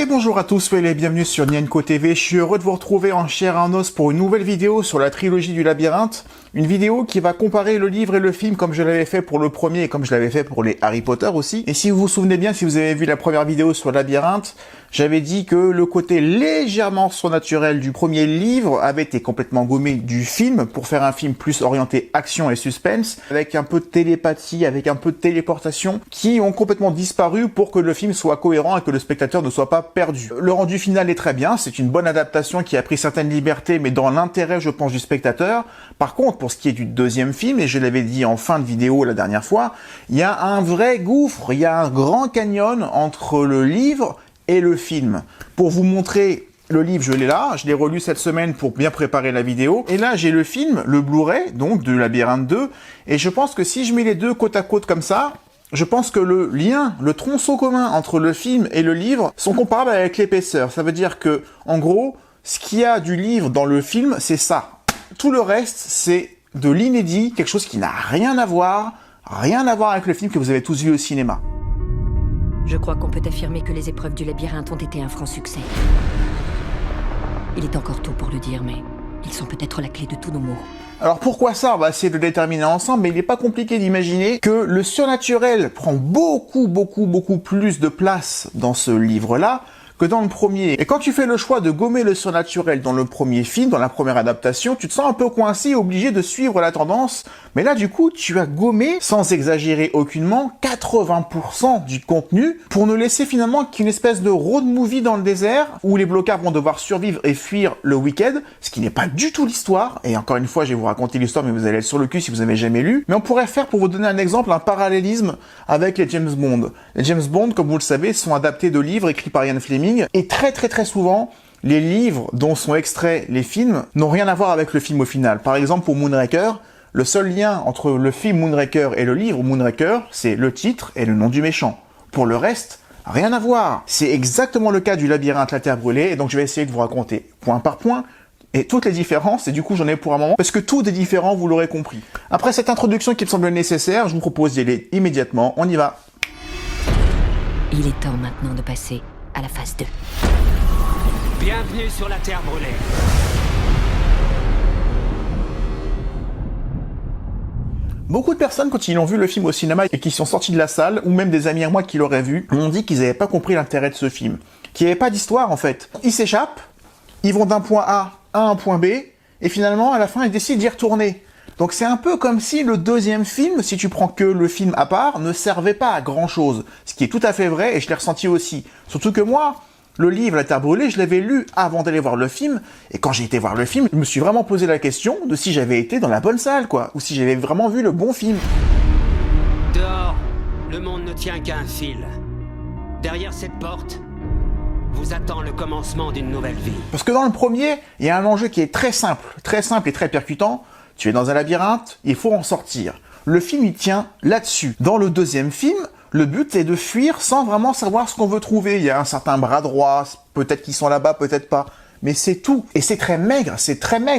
Et bonjour à tous, soyez les bienvenus sur Nienko TV, je suis heureux de vous retrouver en chair et en os pour une nouvelle vidéo sur la trilogie du labyrinthe, une vidéo qui va comparer le livre et le film comme je l'avais fait pour le premier et comme je l'avais fait pour les Harry Potter aussi. Et si vous vous souvenez bien, si vous avez vu la première vidéo sur le labyrinthe, j'avais dit que le côté légèrement surnaturel du premier livre avait été complètement gommé du film pour faire un film plus orienté action et suspense, avec un peu de télépathie, avec un peu de téléportation, qui ont complètement disparu pour que le film soit cohérent et que le spectateur ne soit pas perdu. Le rendu final est très bien, c'est une bonne adaptation qui a pris certaines libertés, mais dans l'intérêt, je pense, du spectateur. Par contre, pour ce qui est du deuxième film, et je l'avais dit en fin de vidéo la dernière fois, il y a un vrai gouffre, il y a un grand canyon entre le livre et le film. Pour vous montrer le livre, je l'ai là, je l'ai relu cette semaine pour bien préparer la vidéo. Et là, j'ai le film, le Blu-ray, donc de Labyrinthe 2. Et je pense que si je mets les deux côte à côte comme ça, je pense que le lien, le tronçon commun entre le film et le livre sont comparables avec l'épaisseur. Ça veut dire que, en gros, ce qu'il y a du livre dans le film, c'est ça. Tout le reste, c'est de l'inédit, quelque chose qui n'a rien à voir avec le film que vous avez tous vu au cinéma. Je crois qu'on peut affirmer que les épreuves du labyrinthe ont été un franc succès. Il est encore tôt pour le dire, mais ils sont peut-être la clé de tous nos maux. Alors pourquoi ça? On va essayer de le déterminer ensemble, mais il n'est pas compliqué d'imaginer que le surnaturel prend beaucoup plus de place dans ce livre-là que dans le premier. Et quand tu fais le choix de gommer le surnaturel dans le premier film, dans la première adaptation, tu te sens un peu coincé, obligé de suivre la tendance, mais là du coup, tu as gommé, sans exagérer aucunement, 80% du contenu pour ne laisser finalement qu'une espèce de road movie dans le désert où les blocards vont devoir survivre et fuir le week-end, ce qui n'est pas du tout l'histoire. Et encore une fois, je vais vous raconter l'histoire, mais vous allez être sur le cul si vous n'avez jamais lu. Mais on pourrait faire, pour vous donner un exemple, un parallélisme avec les James Bond. Les James Bond, comme vous le savez, sont adaptés de livres écrits par Ian Fleming. Et très souvent, les livres dont sont extraits les films n'ont rien à voir avec le film au final. Par exemple, pour Moonraker, le seul lien entre le film Moonraker et le livre Moonraker, c'est le titre et le nom du méchant. Pour le reste, rien à voir. C'est exactement le cas du labyrinthe La Terre Brûlée, et donc je vais essayer de vous raconter point par point et toutes les différences, et du coup j'en ai pour un moment, parce que tout est différent, vous l'aurez compris. Après cette introduction qui me semble nécessaire, je vous propose d'y aller immédiatement. On y va. Il est temps maintenant de passer à la phase 2. Bienvenue sur la Terre Brûlée. Beaucoup de personnes, quand ils ont vu le film au cinéma et qui sont sortis de la salle, ou même des amis à moi qui l'auraient vu, m'ont dit qu'ils n'avaient pas compris l'intérêt de ce film. Qu'il n'y avait pas d'histoire, en fait. Ils s'échappent, ils vont d'un point A à un point B, et finalement, à la fin, ils décident d'y retourner. Donc c'est un peu comme si le deuxième film, si tu prends que le film à part, ne servait pas à grand chose. Ce qui est tout à fait vrai, et je l'ai ressenti aussi. Surtout que moi, le livre La Terre Brûlée, je l'avais lu avant d'aller voir le film, et quand j'ai été voir le film, je me suis vraiment posé la question de si j'avais été dans la bonne salle, quoi, ou si j'avais vraiment vu le bon film. Dehors, le monde ne tient qu'à un fil. Derrière cette porte, vous attend le commencement d'une nouvelle vie. Parce que dans le premier, il y a un enjeu qui est très simple et très percutant. Tu es dans un labyrinthe, il faut en sortir. Le film, il tient là-dessus. Dans le deuxième film, le but est de fuir sans vraiment savoir ce qu'on veut trouver. Il y a un certain bras droit, peut-être qu'ils sont là-bas, peut-être pas. Mais c'est tout. Et c'est très maigre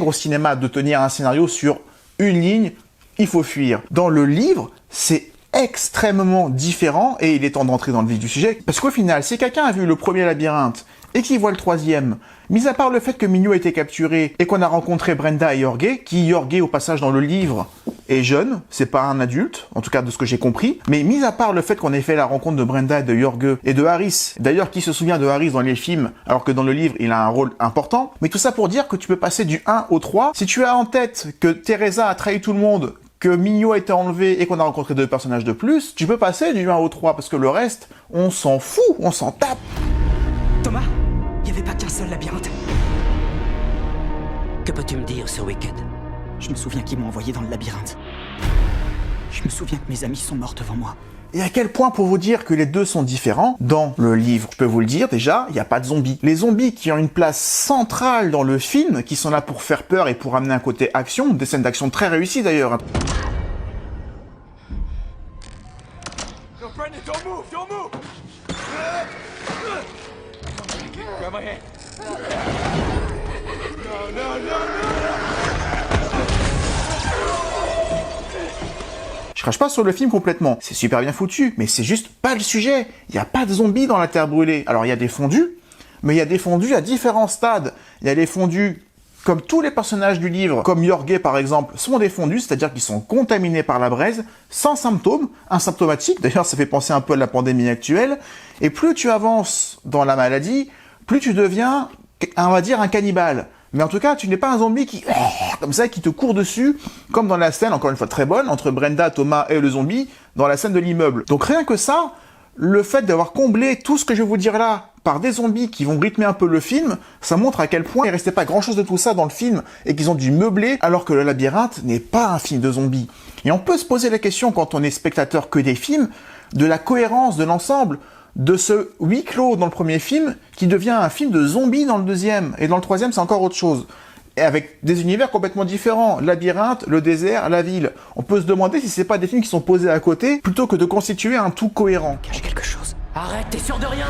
au cinéma de tenir un scénario sur une ligne, il faut fuir. Dans le livre, c'est extrêmement différent, et il est temps d'entrer dans le vif du sujet. Parce qu'au final, si quelqu'un a vu le premier labyrinthe, et qui voit le troisième, mis à part le fait que Mignoux a été capturé et qu'on a rencontré Brenda et Jorge, qui Jorge au passage dans le livre est jeune, c'est pas un adulte, en tout cas de ce que j'ai compris, mais mis à part le fait qu'on ait fait la rencontre de Brenda et de Jorge et de Harris, d'ailleurs qui se souvient de Harris dans les films alors que dans le livre il a un rôle important, mais tout ça pour dire que tu peux passer du 1 au 3, si tu as en tête que Teresa a trahi tout le monde, que Mignoux a été enlevé et qu'on a rencontré 2 personnages de plus, tu peux passer du 1 au 3 parce que le reste, on s'en fout, on s'en tape. Thomas, il n'y avait pas qu'un seul labyrinthe. Que peux-tu me dire sur Wicked? Je me souviens qu'ils m'ont envoyé dans le labyrinthe. Je me souviens que mes amis sont morts devant moi. Et à quel point, pour vous dire que les deux sont différents, dans le livre, je peux vous le dire déjà, il n'y a pas de zombies. Les zombies qui ont une place centrale dans le film, qui sont là pour faire peur et pour amener un côté action, des scènes d'action très réussies d'ailleurs. Je crache pas sur le film complètement, c'est super bien foutu, mais c'est juste pas le sujet. Il y a pas de zombies dans La Terre Brûlée. Alors il y a des fondus, mais il y a des fondus à différents stades. Il y a les fondus comme tous les personnages du livre, comme Jorge par exemple, sont des fondus, c'est-à-dire qu'ils sont contaminés par la braise, sans symptômes, asymptomatiques, d'ailleurs ça fait penser un peu à la pandémie actuelle, et plus tu avances dans la maladie, plus tu deviens, on va dire, un cannibale. Mais en tout cas, tu n'es pas un zombie qui, comme ça, qui te court dessus, comme dans la scène, encore une fois très bonne, entre Brenda, Thomas et le zombie, dans la scène de l'immeuble. Donc rien que ça, le fait d'avoir comblé tout ce que je vais vous dire là par des zombies qui vont rythmer un peu le film, ça montre à quel point il restait pas grand chose de tout ça dans le film et qu'ils ont dû meubler alors que Le Labyrinthe n'est pas un film de zombies. Et on peut se poser la question quand on est spectateur que des films, de la cohérence de l'ensemble, de ce huis clos dans le premier film qui devient un film de zombies dans le deuxième, et dans le troisième c'est encore autre chose. Et avec des univers complètement différents, Labyrinthe, le désert, la ville. On peut se demander si c'est pas des films qui sont posés à côté plutôt que de constituer un tout cohérent. Cache quelque chose. Arrête, t'es sûr de rien?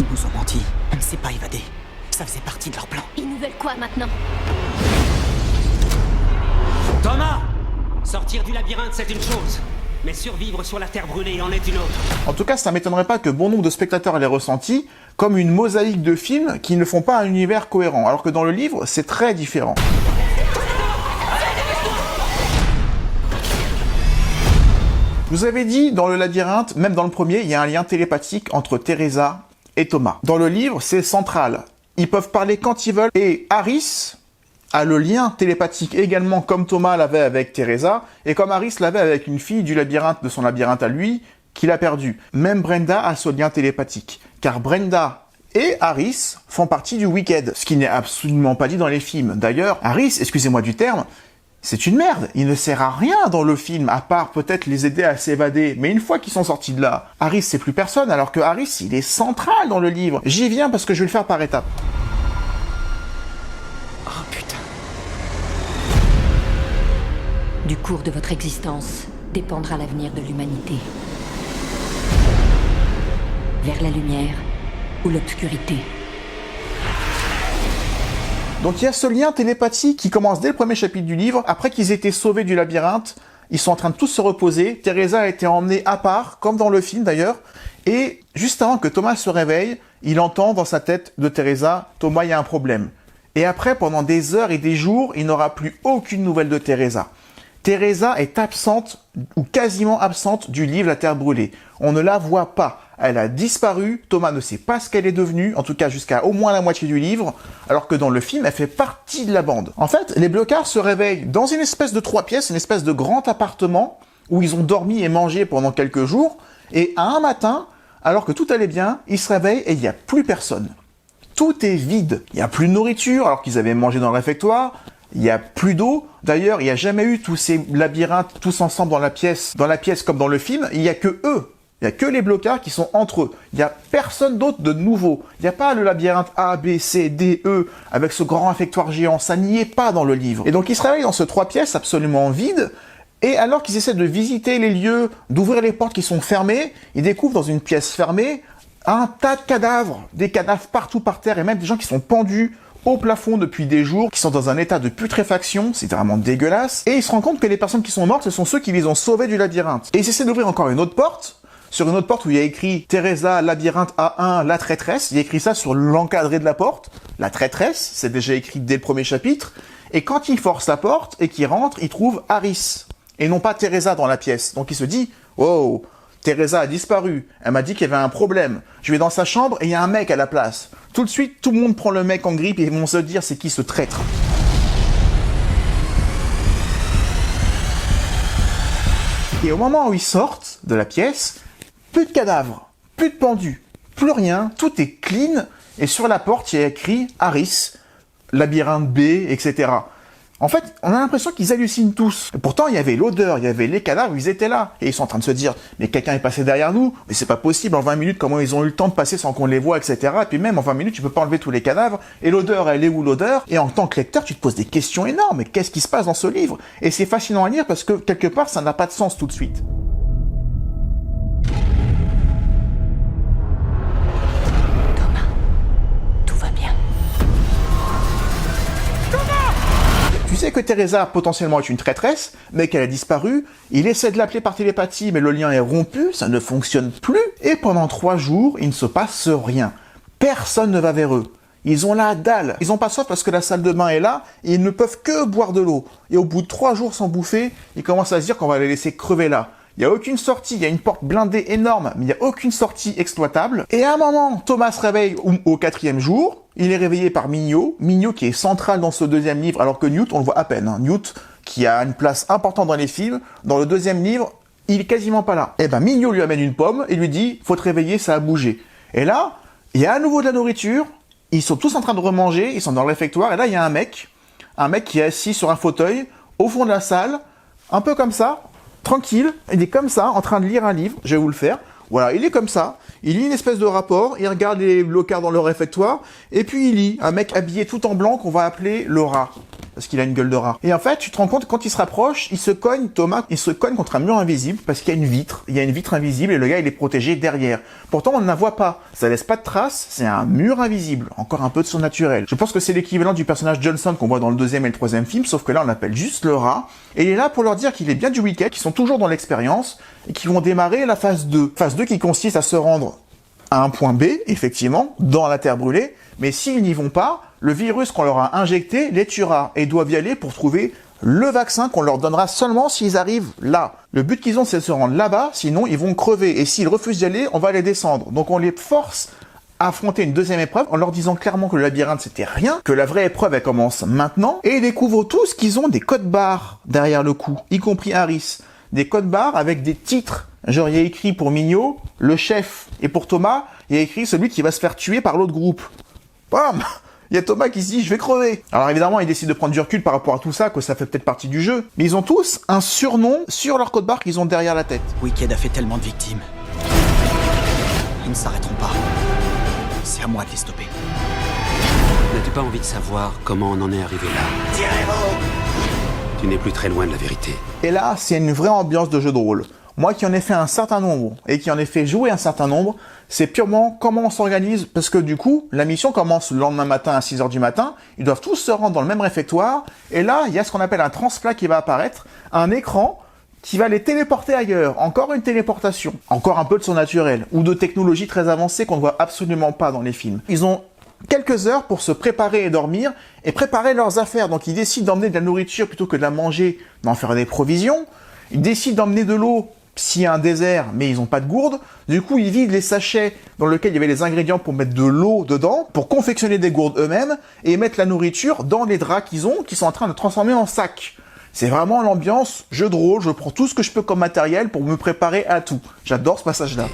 Ils nous ont menti. On ne s'est pas évadé. Ça faisait partie de leur plan. Ils nous veulent quoi maintenant? Thomas! Sortir du labyrinthe, c'est une chose. Mais survivre sur la terre brûlée en est une autre. En tout cas, ça m'étonnerait pas que bon nombre de spectateurs l'aient ressenti comme une mosaïque de films qui ne font pas un univers cohérent, alors que dans le livre, c'est très différent. Je vous avais dit, dans le labyrinthe, même dans le premier, il y a un lien télépathique entre Teresa et Thomas. Dans le livre, c'est central. Ils peuvent parler quand ils veulent, et Harris a le lien télépathique également comme Thomas l'avait avec Teresa, et comme Harris l'avait avec une fille du labyrinthe, de son labyrinthe à lui, qu'il a perdu. Même Brenda a ce lien télépathique, car Brenda et Harris font partie du Wicked, ce qui n'est absolument pas dit dans les films. D'ailleurs, Harris, excusez-moi du terme, c'est une merde, il ne sert à rien dans le film, à part peut-être les aider à s'évader, mais une fois qu'ils sont sortis de là, Harris c'est plus personne, alors que Harris il est central dans le livre. J'y viens parce que je vais le faire par étapes. Oh putain. Du cours de votre existence dépendra l'avenir de l'humanité. Vers la lumière ou l'obscurité. Donc il y a ce lien télépathique qui commence dès le premier chapitre du livre. Après qu'ils aient été sauvés du labyrinthe, ils sont en train de tous se reposer. Teresa a été emmenée à part, comme dans le film d'ailleurs. Et juste avant que Thomas se réveille, il entend dans sa tête de Teresa « Thomas, il y a un problème ». Et après, pendant des heures et des jours, il n'aura plus aucune nouvelle de Teresa. Teresa est absente, ou quasiment absente, du livre La Terre Brûlée. On ne la voit pas. Elle a disparu, Thomas ne sait pas ce qu'elle est devenue, en tout cas jusqu'à au moins la moitié du livre, alors que dans le film, elle fait partie de la bande. En fait, les blocards se réveillent dans une espèce de 3 pièces, une espèce de grand appartement, où ils ont dormi et mangé pendant quelques jours, et à un matin, alors que tout allait bien, ils se réveillent et il n'y a plus personne. Tout est vide. Il n'y a plus de nourriture, alors qu'ils avaient mangé dans le réfectoire, il n'y a plus d'eau. D'ailleurs, il n'y a jamais eu tous ces labyrinthes tous ensemble dans la pièce comme dans le film, il n'y a que eux. Il n'y a que les blocards qui sont entre eux. Il n'y a personne d'autre de nouveau. Il n'y a pas le labyrinthe A, B, C, D, E, avec ce grand réfectoire géant. Ça n'y est pas dans le livre. Et donc ils se réveillent dans ce 3 pièces absolument vide. Et alors qu'ils essaient de visiter les lieux, d'ouvrir les portes qui sont fermées, ils découvrent dans une pièce fermée un tas de cadavres. Des cadavres partout par terre et même des gens qui sont pendus au plafond depuis des jours, qui sont dans un état de putréfaction, c'est vraiment dégueulasse. Et ils se rendent compte que les personnes qui sont mortes, ce sont ceux qui les ont sauvés du labyrinthe. Et ils essaient d'ouvrir encore une autre porte, sur une autre porte où il y a écrit « Teresa, labyrinthe A1, la traîtresse ». Il y a écrit ça sur l'encadré de la porte. La traîtresse, c'est déjà écrit dès le premier chapitre. Et quand il force la porte et qu'il rentre, il trouve Harris, et non pas Teresa dans la pièce. Donc il se dit « Oh, Teresa a disparu, elle m'a dit qu'il y avait un problème. Je vais dans sa chambre et il y a un mec à la place. » Tout de suite, tout le monde prend le mec en grippe et ils vont se dire « C'est qui ce traître ?» Et au moment où ils sortent de la pièce, plus de cadavres, plus de pendus, plus rien, tout est clean, et sur la porte, il y a écrit Harris, labyrinthe B, etc. En fait, on a l'impression qu'ils hallucinent tous. Et pourtant, il y avait l'odeur, il y avait les cadavres, ils étaient là. Et ils sont en train de se dire, mais quelqu'un est passé derrière nous, mais c'est pas possible, en 20 minutes, comment ils ont eu le temps de passer sans qu'on les voit, etc. Et puis même, en 20 minutes, tu peux pas enlever tous les cadavres, et l'odeur, elle est où l'odeur? Et en tant que lecteur, tu te poses des questions énormes, mais qu'est-ce qui se passe dans ce livre? Et c'est fascinant à lire parce que, quelque part, ça n'a pas de sens tout de suite. Tu sais que Teresa potentiellement est une traîtresse, mais qu'elle a disparu, il essaie de l'appeler par télépathie, mais le lien est rompu, ça ne fonctionne plus, et pendant 3 jours, il ne se passe rien. Personne ne va vers eux. Ils ont la dalle. Ils ont pas soif parce que la salle de bain est là et ils ne peuvent que boire de l'eau. Et au bout de 3 jours sans bouffer, ils commencent à se dire qu'on va les laisser crever là. Il n'y a aucune sortie, il y a une porte blindée énorme, mais il n'y a aucune sortie exploitable. Et à un moment, Thomas se réveille au 4e jour, il est réveillé par Mignot qui est central dans ce 2e livre, alors que Newt, on le voit à peine. Newt, qui a une place importante dans les films, dans le 2e livre, il est quasiment pas là. Et ben Mignot lui amène une pomme et lui dit « Faut te réveiller, ça a bougé ». Et là, il y a à nouveau de la nourriture, ils sont tous en train de remanger, ils sont dans le réfectoire, et là il y a un mec qui est assis sur un fauteuil, au fond de la salle, un peu comme ça, tranquille, il est comme ça, en train de lire un livre, je vais vous le faire, voilà, il est comme ça, il lit une espèce de rapport, il regarde les blocards dans le réfectoire, et puis il lit, un mec habillé tout en blanc qu'on va appeler le rat, parce qu'il a une gueule de rat. Et en fait, tu te rends compte, quand il se rapproche, Thomas, il se cogne contre un mur invisible, parce qu'il y a une vitre invisible, et le gars, il est protégé derrière. Pourtant, on ne la voit pas, ça laisse pas de traces, c'est un mur invisible, encore un peu de surnaturel. Je pense que c'est l'équivalent du personnage Johnson qu'on voit dans le 2e et le 3e film, sauf que là, on l'appelle juste le rat, et il est là pour leur dire qu'il est bien du week-end, qu'ils sont toujours dans l'expérience, et qu'ils vont démarrer la phase 2. Phase 2 qui consiste à se rendre à un point B, effectivement, dans la Terre brûlée, mais s'ils n'y vont pas, le virus qu'on leur a injecté les tuera, et ils doivent y aller pour trouver le vaccin qu'on leur donnera seulement s'ils arrivent là. Le but qu'ils ont, c'est de se rendre là-bas, sinon ils vont crever, et s'ils refusent d'y aller, on va les descendre. Donc on les force à affronter une 2e épreuve, en leur disant clairement que le labyrinthe c'était rien, que la vraie épreuve elle commence maintenant, et ils découvrent tous qu'ils ont des codes barres derrière le cou, y compris Harris. Des codes barres avec des titres. Genre, il y a écrit pour Mignot, le chef. Et pour Thomas, il y a écrit celui qui va se faire tuer par l'autre groupe. Bam! Il y a Thomas qui se dit, je vais crever. Alors évidemment, ils décident de prendre du recul par rapport à tout ça, que ça fait peut-être partie du jeu. Mais ils ont tous un surnom sur leur code barre qu'ils ont derrière la tête. Wicked a fait tellement de victimes. Ils ne s'arrêteront pas. C'est à moi de les stopper. N'as-tu pas envie de savoir comment on en est arrivé là? Tirez-vous! Tu n'es plus très loin de la vérité. Et là, c'est une vraie ambiance de jeu de rôle. Moi qui en ai fait un certain nombre, et qui en ai fait jouer un certain nombre, c'est purement comment on s'organise, parce que du coup, la mission commence le lendemain matin à 6h du matin, ils doivent tous se rendre dans le même réfectoire, et là, il y a ce qu'on appelle un transplat qui va apparaître, un écran qui va les téléporter ailleurs, encore une téléportation, encore un peu de surnaturel, ou de technologie très avancée qu'on ne voit absolument pas dans les films. Ils ont quelques heures pour se préparer et dormir, et préparer leurs affaires. Donc ils décident d'emmener de la nourriture plutôt que de la manger, d'en faire des provisions. Ils décident d'emmener de l'eau s'il y a un désert, mais ils n'ont pas de gourde. Du coup, ils vident les sachets dans lesquels il y avait les ingrédients pour mettre de l'eau dedans, pour confectionner des gourdes eux-mêmes, et mettre la nourriture dans les draps qu'ils ont, qui sont en train de transformer en sacs. C'est vraiment l'ambiance jeu de rôle, je prends tout ce que je peux comme matériel pour me préparer à tout. J'adore ce passage-là.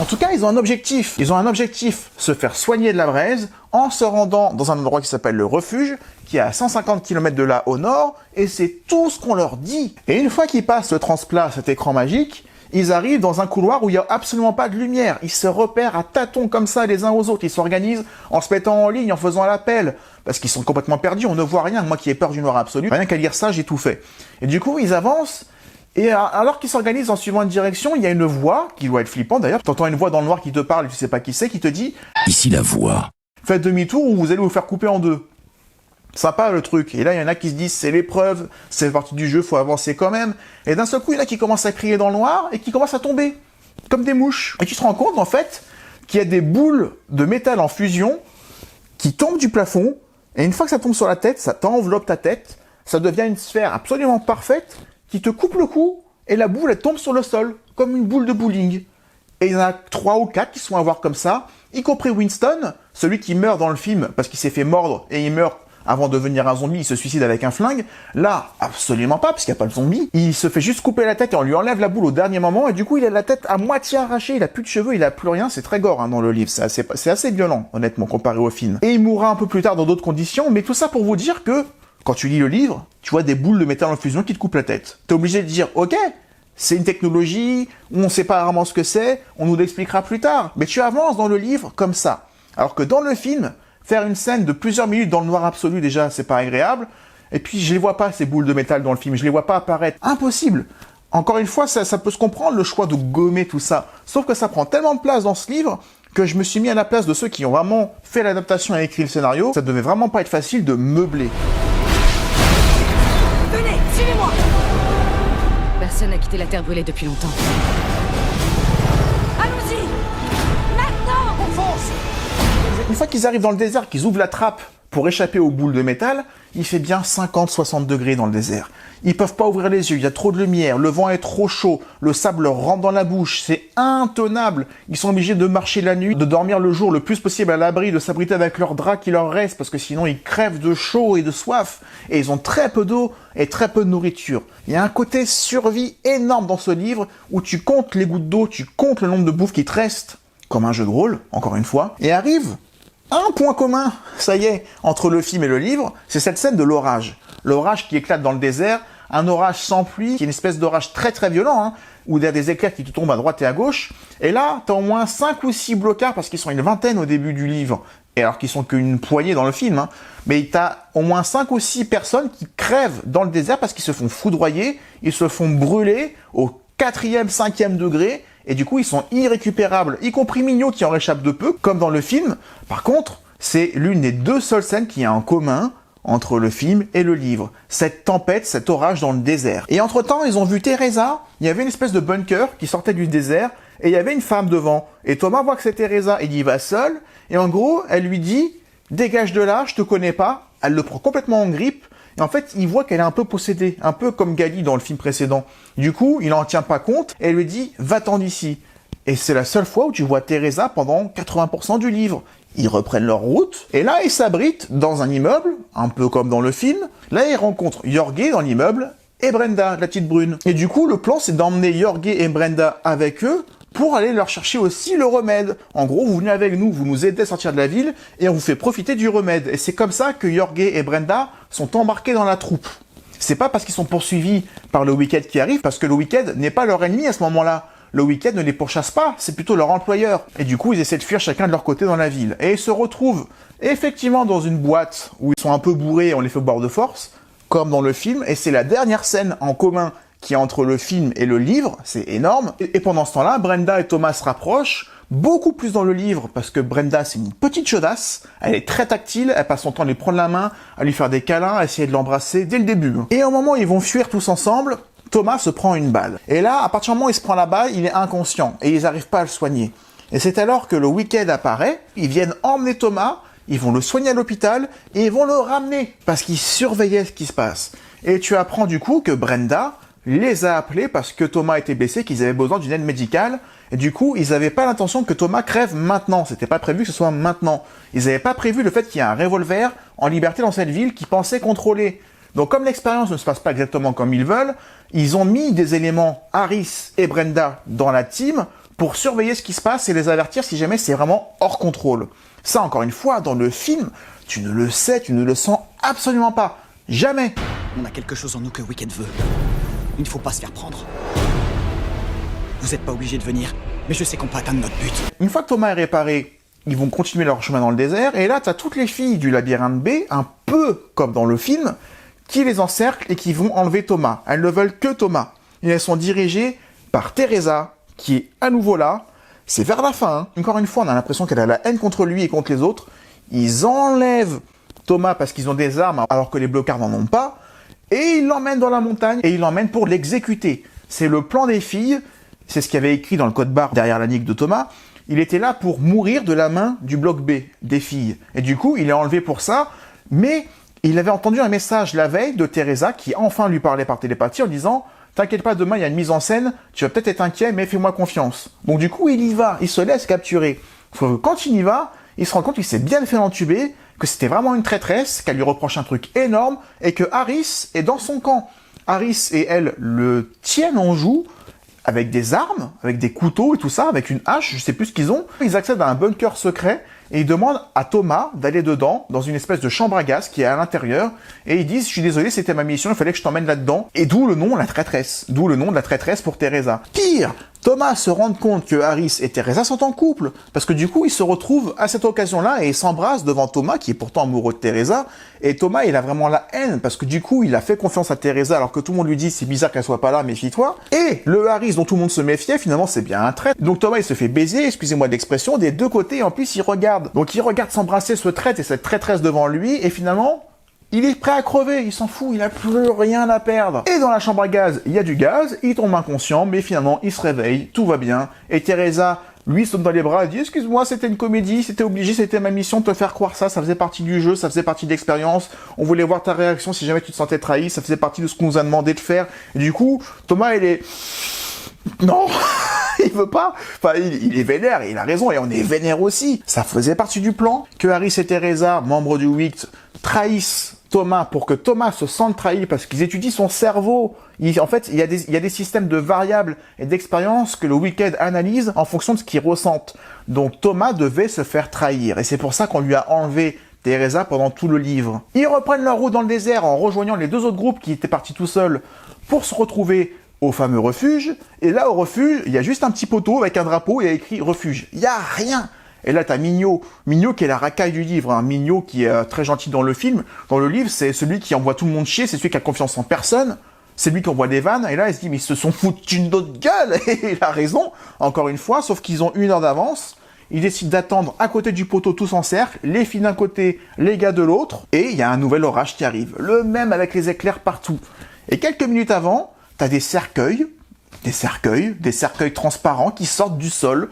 En tout cas, ils ont un objectif. Ils ont un objectif, se faire soigner de la braise en se rendant dans un endroit qui s'appelle le refuge, qui est à 150 km de là au nord, et c'est tout ce qu'on leur dit. Et une fois qu'ils passent le transplat, cet écran magique, ils arrivent dans un couloir où il n'y a absolument pas de lumière. Ils se repèrent à tâtons comme ça les uns aux autres. Ils s'organisent en se mettant en ligne, en faisant l'appel, parce qu'ils sont complètement perdus, on ne voit rien. Moi qui ai peur du noir absolu, rien qu'à lire ça, j'ai tout fait. Et du coup, ils avancent. Et alors qu'ils s'organisent en suivant une direction, il y a une voix, qui doit être flippante d'ailleurs, tu entends une voix dans le noir qui te parle, tu sais pas qui c'est, qui te dit « Ici la voix. Faites demi-tour ou vous allez vous faire couper en deux. » Sympa le truc. Et là, il y en a qui se disent « C'est l'épreuve, c'est partie du jeu, faut avancer quand même. » Et d'un seul coup, il y en a qui commencent à crier dans le noir et qui commencent à tomber, comme des mouches. Et tu te rends compte en fait qu'il y a des boules de métal en fusion qui tombent du plafond, et une fois que ça tombe sur la tête, ça t'enveloppe ta tête, ça devient une sphère absolument parfaite, qui te coupe le cou, et la boule, elle tombe sur le sol, comme une boule de bowling. Et il y en a 3 ou 4 qui se font avoir comme ça, y compris Winston, celui qui meurt dans le film, parce qu'il s'est fait mordre, et il meurt avant de devenir un zombie, il se suicide avec un flingue. Là, absolument pas, parce qu'il n'y a pas de zombie. Il se fait juste couper la tête, et on lui enlève la boule au dernier moment, et du coup, il a la tête à moitié arrachée, il a plus de cheveux, il a plus rien, c'est très gore dans le livre, c'est assez violent, honnêtement, comparé au film. Et il mourra un peu plus tard dans d'autres conditions, mais tout ça pour vous dire que quand tu lis le livre, tu vois des boules de métal en fusion qui te coupent la tête. T'es obligé de dire, ok, c'est une technologie, on sait pas vraiment ce que c'est, on nous l'expliquera plus tard. Mais tu avances dans le livre comme ça. Alors que dans le film, faire une scène de plusieurs minutes dans le noir absolu, déjà, c'est pas agréable. Et puis, je les vois pas, ces boules de métal dans le film, je les vois pas apparaître. Impossible. Encore une fois, ça peut se comprendre, le choix de gommer tout ça. Sauf que ça prend tellement de place dans ce livre que je me suis mis à la place de ceux qui ont vraiment fait l'adaptation et écrit le scénario, ça devait vraiment pas être facile de meubler. Venez, suivez-moi! Personne n'a quitté la Terre brûlée depuis longtemps. Allons-y! Maintenant! On fonce! Une fois qu'ils arrivent dans le désert, qu'ils ouvrent la trappe pour échapper aux boules de métal, il fait bien 50-60 degrés dans le désert. Ils peuvent pas ouvrir les yeux, il y a trop de lumière, le vent est trop chaud, le sable leur rentre dans la bouche, c'est intenable. Ils sont obligés de marcher la nuit, de dormir le jour le plus possible à l'abri, de s'abriter avec leurs draps qui leur restent, parce que sinon ils crèvent de chaud et de soif. Et ils ont très peu d'eau et très peu de nourriture. Il y a un côté survie énorme dans ce livre, où tu comptes les gouttes d'eau, tu comptes le nombre de bouffes qui te restent, comme un jeu de rôle, encore une fois, et arrive un point commun, ça y est, entre le film et le livre, c'est cette scène de l'orage. L'orage qui éclate dans le désert, un orage sans pluie, qui est une espèce d'orage très très violent, hein, où il y a des éclairs qui te tombent à droite et à gauche. Et là, t'as au moins 5 ou 6 blocards, parce qu'ils sont une vingtaine au début du livre, et alors qu'ils sont qu'une poignée dans le film, hein. Mais t'as au moins 5 ou 6 personnes qui crèvent dans le désert parce qu'ils se font foudroyer, ils se font brûler au 4e, 5e degré, et du coup ils sont irrécupérables, y compris Mignot qui en réchappe de peu, comme dans le film. Par contre, c'est l'une des 2 seules scènes qui a en commun entre le film et le livre. Cette tempête, cet orage dans le désert. Et entre-temps, ils ont vu Teresa, il y avait une espèce de bunker qui sortait du désert, et il y avait une femme devant. Et Thomas voit que c'est Teresa, il y va seul, et en gros, elle lui dit « Dégage de là, je te connais pas ». Elle le prend complètement en grippe, et en fait, il voit qu'elle est un peu possédée, un peu comme Gali dans le film précédent. Du coup, il en tient pas compte, et elle lui dit « Va-t'en d'ici ». Et c'est la seule fois où tu vois Teresa pendant 80% du livre. Ils reprennent leur route, et là, ils s'abritent dans un immeuble, un peu comme dans le film. Là, ils rencontrent Jorge dans l'immeuble, et Brenda, la petite brune. Et du coup, le plan, c'est d'emmener Jorge et Brenda avec eux, pour aller leur chercher aussi le remède. En gros, vous venez avec nous, vous nous aidez à sortir de la ville, et on vous fait profiter du remède. Et c'est comme ça que Jorge et Brenda sont embarqués dans la troupe. C'est pas parce qu'ils sont poursuivis par le Wicked qui arrive, parce que le Wicked n'est pas leur ennemi à ce moment-là. Le Wicked ne les pourchasse pas, c'est plutôt leur employeur. Et du coup, ils essaient de fuir chacun de leur côté dans la ville. Et ils se retrouvent effectivement dans une boîte où ils sont un peu bourrés et on les fait boire de force, comme dans le film. Et c'est la dernière scène en commun qui est entre le film et le livre, c'est énorme. Et pendant ce temps-là, Brenda et Thomas se rapprochent, beaucoup plus dans le livre, parce que Brenda, c'est une petite chaudasse, elle est très tactile, elle passe son temps à lui prendre la main, à lui faire des câlins, à essayer de l'embrasser dès le début. Et au moment où ils vont fuir tous ensemble, Thomas se prend une balle. Et là, à partir du moment où il se prend la balle, il est inconscient, et ils n'arrivent pas à le soigner. Et c'est alors que le Wicked apparaît, ils viennent emmener Thomas, ils vont le soigner à l'hôpital, et ils vont le ramener, parce qu'ils surveillaient ce qui se passe. Et tu apprends du coup que Brenda les a appelés parce que Thomas était blessé, qu'ils avaient besoin d'une aide médicale, et du coup, ils n'avaient pas l'intention que Thomas crève maintenant. C'était pas prévu que ce soit maintenant. Ils n'avaient pas prévu le fait qu'il y ait un revolver en liberté dans cette ville qu'ils pensaient contrôler. Donc comme l'expérience ne se passe pas exactement comme ils veulent, ils ont mis des éléments, Harris et Brenda, dans la team pour surveiller ce qui se passe et les avertir si jamais c'est vraiment hors contrôle. Ça, encore une fois, dans le film, tu ne le sais, tu ne le sens absolument pas. Jamais. On a quelque chose en nous que Wicked veut. Il ne faut pas se faire prendre. Vous n'êtes pas obligé de venir, mais je sais qu'on peut atteindre notre but. Une fois que Thomas est réparé, ils vont continuer leur chemin dans le désert, et là, tu as toutes les filles du labyrinthe B, un peu comme dans le film, qui les encerclent et qui vont enlever Thomas. Elles ne veulent que Thomas. Et elles sont dirigées par Teresa, qui est à nouveau là. C'est vers la fin, hein. Encore une fois, on a l'impression qu'elle a la haine contre lui et contre les autres. Ils enlèvent Thomas parce qu'ils ont des armes, alors que les blocards n'en ont pas, et ils l'emmènent dans la montagne, et ils l'emmènent pour l'exécuter. C'est le plan des filles, c'est ce qu'il y avait écrit dans le code barre derrière la nique de Thomas. Il était là pour mourir de la main du bloc B, des filles. Et du coup, il est enlevé pour ça, mais il avait entendu un message la veille de Teresa qui enfin lui parlait par télépathie en disant « T'inquiète pas, demain il y a une mise en scène, tu vas peut-être être inquiet, mais fais-moi confiance. » Donc du coup, il y va, il se laisse capturer. Sauf que quand il y va, il se rend compte qu'il s'est bien fait entuber, que c'était vraiment une traîtresse, qu'elle lui reproche un truc énorme, et que Harris est dans son camp. Harris et elle le tiennent en joue, avec des armes, avec des couteaux et tout ça, avec une hache, je sais plus ce qu'ils ont. Ils accèdent à un bunker secret, et ils demandent à Thomas d'aller dedans, dans une espèce de chambre à gaz qui est à l'intérieur, et ils disent « Je suis désolé, c'était ma mission, il fallait que je t'emmène là-dedans », et d'où le nom, la traîtresse. D'où le nom de la traîtresse pour Teresa. Pire, Thomas se rend compte que Harris et Teresa sont en couple, parce que du coup, ils se retrouvent à cette occasion-là et ils s'embrassent devant Thomas, qui est pourtant amoureux de Teresa, et Thomas, il a vraiment la haine, parce que du coup, il a fait confiance à Teresa, alors que tout le monde lui dit, c'est bizarre qu'elle soit pas là, méfie-toi, et le Harris dont tout le monde se méfiait, finalement, c'est bien un traître. Donc Thomas, il se fait baiser, excusez-moi de l'expression, des deux côtés, et en plus, il regarde. Donc il regarde s'embrasser ce traître et cette traîtresse devant lui, et finalement, il est prêt à crever, il s'en fout, il a plus rien à perdre. Et dans la chambre à gaz, il y a du gaz, il tombe inconscient, mais finalement, il se réveille, tout va bien. Et Teresa, lui, saute dans les bras et dit « Excuse-moi, c'était une comédie, c'était obligé, c'était ma mission de te faire croire ça, ça faisait partie du jeu, ça faisait partie de l'expérience, on voulait voir ta réaction si jamais tu te sentais trahi, ça faisait partie de ce qu'on nous a demandé de faire. » Et du coup, Thomas, il est... Non il veut pas. Enfin, il est vénère, et il a raison, et on est vénère aussi. Ça faisait partie du plan que Harris et Teresa, membres du WICT, trahissent Thomas pour que Thomas se sente trahi parce qu'ils étudient son cerveau. En fait, il y a des systèmes de variables et d'expériences que le Wicked analyse en fonction de ce qu'il ressente. Donc Thomas devait se faire trahir, et c'est pour ça qu'on lui a enlevé Teresa pendant tout le livre. Ils reprennent leur route dans le désert en rejoignant les deux autres groupes qui étaient partis tout seuls pour se retrouver au fameux refuge, et là au refuge, il y a juste un petit poteau avec un drapeau et il y a écrit refuge. Il y a rien. Et là, t'as Mignot qui est la racaille du livre, hein. Mignot qui est très gentil dans le film. Dans le livre, c'est celui qui envoie tout le monde chier, c'est celui qui a confiance en personne, c'est lui qui envoie des vannes, et là, il se dit, mais ils se sont foutus de notre gueule, et il a raison, encore une fois, sauf qu'ils ont 1 heure d'avance. Ils décident d'attendre à côté du poteau tous en cercle, les filles d'un côté, les gars de l'autre, et il y a un nouvel orage qui arrive. Le même avec les éclairs partout. Et quelques minutes avant, t'as des cercueils transparents qui sortent du sol.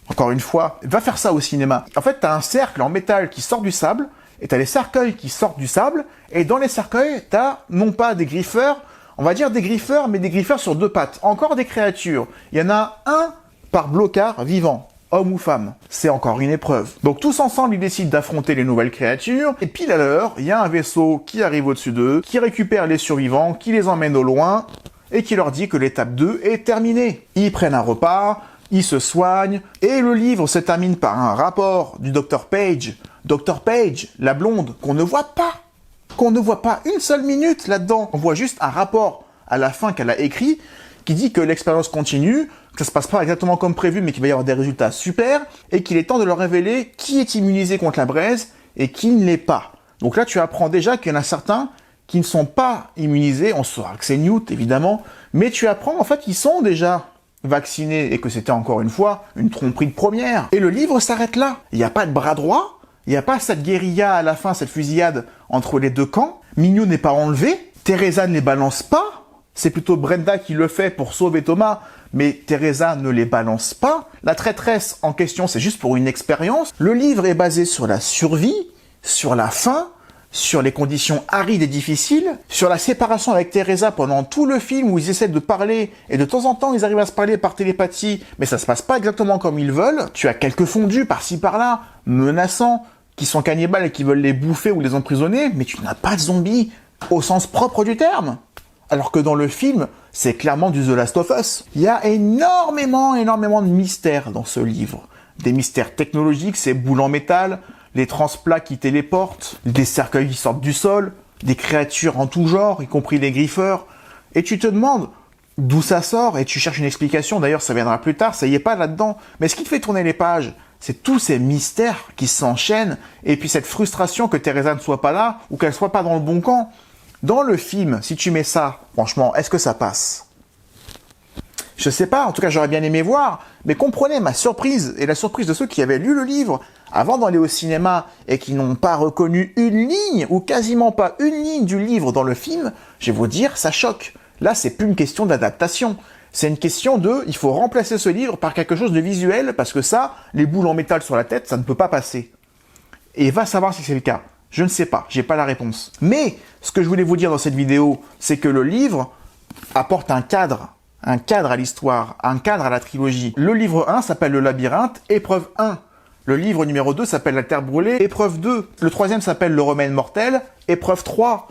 Encore une fois, va faire ça au cinéma. En fait, t'as un cercle en métal qui sort du sable, et t'as les cercueils qui sortent du sable, et dans les cercueils, t'as non pas des griffeurs, on va dire des griffeurs, mais des griffeurs sur 2 pattes. Encore des créatures. Il y en a un par blocard vivant, homme ou femme. C'est encore une épreuve. Donc tous ensemble, ils décident d'affronter les nouvelles créatures, et pile à l'heure, il y a un vaisseau qui arrive au-dessus d'eux, qui récupère les survivants, qui les emmène au loin, et qui leur dit que l'étape 2 est terminée. Ils prennent un repas, ils se soignent, et le livre se termine par un rapport du Dr Page. Dr Page, la blonde, qu'on ne voit pas une seule minute là-dedans. On voit juste un rapport à la fin qu'elle a écrit, qui dit que l'expérience continue, que ça se passe pas exactement comme prévu, mais qu'il va y avoir des résultats super, et qu'il est temps de leur révéler qui est immunisé contre la braise, et qui ne l'est pas. Donc là, tu apprends déjà qu'il y en a certains qui ne sont pas immunisés, on saura que c'est Newt, évidemment, mais tu apprends, en fait, qu'ils sont déjà vaccinés, et que c'était encore une fois une tromperie de première. Et le livre s'arrête là. Il n'y a pas de bras droit, il n'y a pas cette guérilla à la fin, cette fusillade entre les deux camps. Mignot n'est pas enlevé, Teresa ne les balance pas, c'est plutôt Brenda qui le fait pour sauver Thomas, mais Teresa ne les balance pas. La traîtresse en question, c'est juste pour une expérience. Le livre est basé sur la survie, sur la faim, sur les conditions arides et difficiles, sur la séparation avec Teresa pendant tout le film où ils essaient de parler, et de temps en temps ils arrivent à se parler par télépathie, mais ça se passe pas exactement comme ils veulent. Tu as quelques fondus par-ci par-là, menaçants, qui sont cannibales et qui veulent les bouffer ou les emprisonner, mais tu n'as pas de zombies au sens propre du terme. Alors que dans le film, c'est clairement du The Last of Us. Il y a énormément de mystères dans ce livre. Des mystères technologiques, ces boules en métal, les transplats qui téléportent, des cercueils qui sortent du sol, des créatures en tout genre, y compris les griffeurs. Et tu te demandes d'où ça sort, et tu cherches une explication, d'ailleurs ça viendra plus tard, ça y est pas là-dedans. Mais ce qui te fait tourner les pages, c'est tous ces mystères qui s'enchaînent, et puis cette frustration que Teresa ne soit pas là, ou qu'elle soit pas dans le bon camp. Dans le film, si tu mets ça, franchement, est-ce que ça passe ? Je sais pas, en tout cas j'aurais bien aimé voir, mais comprenez ma surprise, et la surprise de ceux qui avaient lu le livre avant d'aller au cinéma et qui n'ont pas reconnu une ligne, ou quasiment pas une ligne du livre dans le film, je vais vous dire, ça choque. Là, c'est plus une question d'adaptation. C'est une question de, il faut remplacer ce livre par quelque chose de visuel, parce que ça, les boules en métal sur la tête, ça ne peut pas passer. Et va savoir si c'est le cas. Je ne sais pas, j'ai pas la réponse. Mais, ce que je voulais vous dire dans cette vidéo, c'est que le livre apporte un cadre à l'histoire, un cadre à la trilogie. Le livre 1 s'appelle Le Labyrinthe, épreuve 1. Le livre numéro 2 s'appelle La Terre brûlée, épreuve 2. Le troisième s'appelle Le Remède mortel, épreuve 3.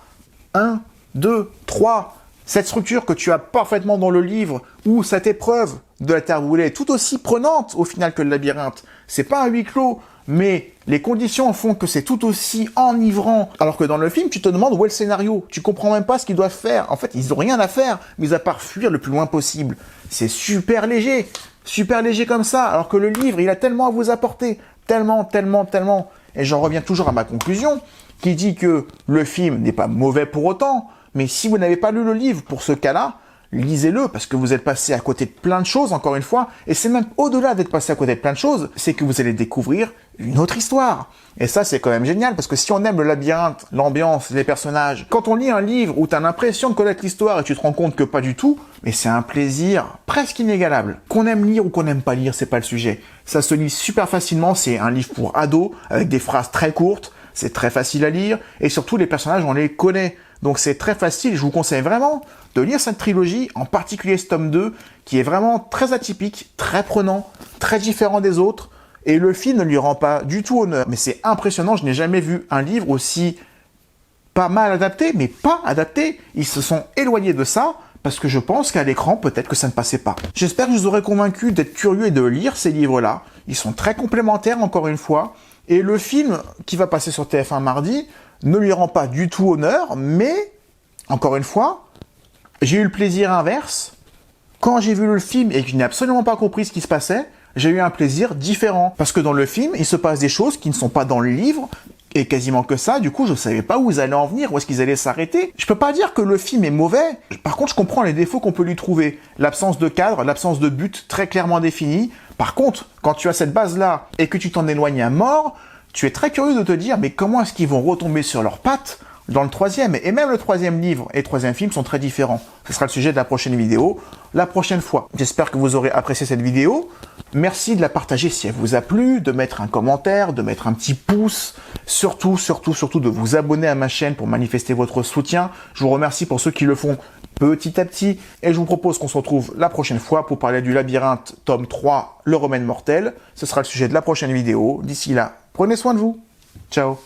1, 2, 3. Cette structure que tu as parfaitement dans le livre, où cette épreuve de la Terre brûlée est tout aussi prenante au final que le labyrinthe. C'est pas un huis clos, mais les conditions font que c'est tout aussi enivrant. Alors que dans le film, tu te demandes où est le scénario. Tu comprends même pas ce qu'ils doivent faire. En fait, ils ont rien à faire, mis à part fuir le plus loin possible. C'est super léger. super léger comme ça, alors que le livre, il a tellement à vous apporter, tellement. Et j'en reviens toujours à ma conclusion, qui dit que le film n'est pas mauvais pour autant, mais si vous n'avez pas lu le livre pour ce cas-là, lisez-le, parce que vous êtes passé à côté de plein de choses, encore une fois, et c'est même au-delà d'être passé à côté de plein de choses, c'est que vous allez découvrir une autre histoire. Et ça, c'est quand même génial, parce que si on aime le labyrinthe, l'ambiance, les personnages, quand on lit un livre où tu as l'impression de connaître l'histoire et tu te rends compte que pas du tout, mais c'est un plaisir presque inégalable. Qu'on aime lire ou qu'on n'aime pas lire, c'est pas le sujet. Ça se lit super facilement, c'est un livre pour ados, avec des phrases très courtes, c'est très facile à lire, et surtout les personnages, on les connaît. Donc c'est très facile, je vous conseille vraiment de lire cette trilogie, en particulier ce tome 2, qui est vraiment très atypique, très prenant, très différent des autres, et le film ne lui rend pas du tout honneur. Mais c'est impressionnant, je n'ai jamais vu un livre aussi pas mal adapté, mais pas adapté. Ils se sont éloignés de ça, parce que je pense qu'à l'écran, peut-être que ça ne passait pas. J'espère que je vous aurai convaincu d'être curieux et de lire ces livres-là. Ils sont très complémentaires, encore une fois, et le film qui va passer sur TF1 mardi ne lui rend pas du tout honneur, mais, encore une fois, j'ai eu le plaisir inverse. Quand j'ai vu le film et que je n'ai absolument pas compris ce qui se passait, j'ai eu un plaisir différent. Parce que dans le film, il se passe des choses qui ne sont pas dans le livre, et quasiment que ça, du coup, je ne savais pas où ils allaient en venir, où est-ce qu'ils allaient s'arrêter. Je peux pas dire que le film est mauvais, par contre, je comprends les défauts qu'on peut lui trouver. L'absence de cadre, l'absence de but très clairement défini. Par contre, quand tu as cette base-là, et que tu t'en éloignes à mort, tu es très curieux de te dire, mais comment est-ce qu'ils vont retomber sur leurs pattes dans le troisième? Et même le troisième livre et le troisième film sont très différents. Ce sera le sujet de la prochaine vidéo, la prochaine fois. J'espère que vous aurez apprécié cette vidéo. Merci de la partager si elle vous a plu, de mettre un commentaire, de mettre un petit pouce. Surtout de vous abonner à ma chaîne pour manifester votre soutien. Je vous remercie pour ceux qui le font petit à petit. Et je vous propose qu'on se retrouve la prochaine fois pour parler du labyrinthe tome 3, le remède mortel. Ce sera le sujet de la prochaine vidéo. D'ici là, prenez soin de vous. Ciao.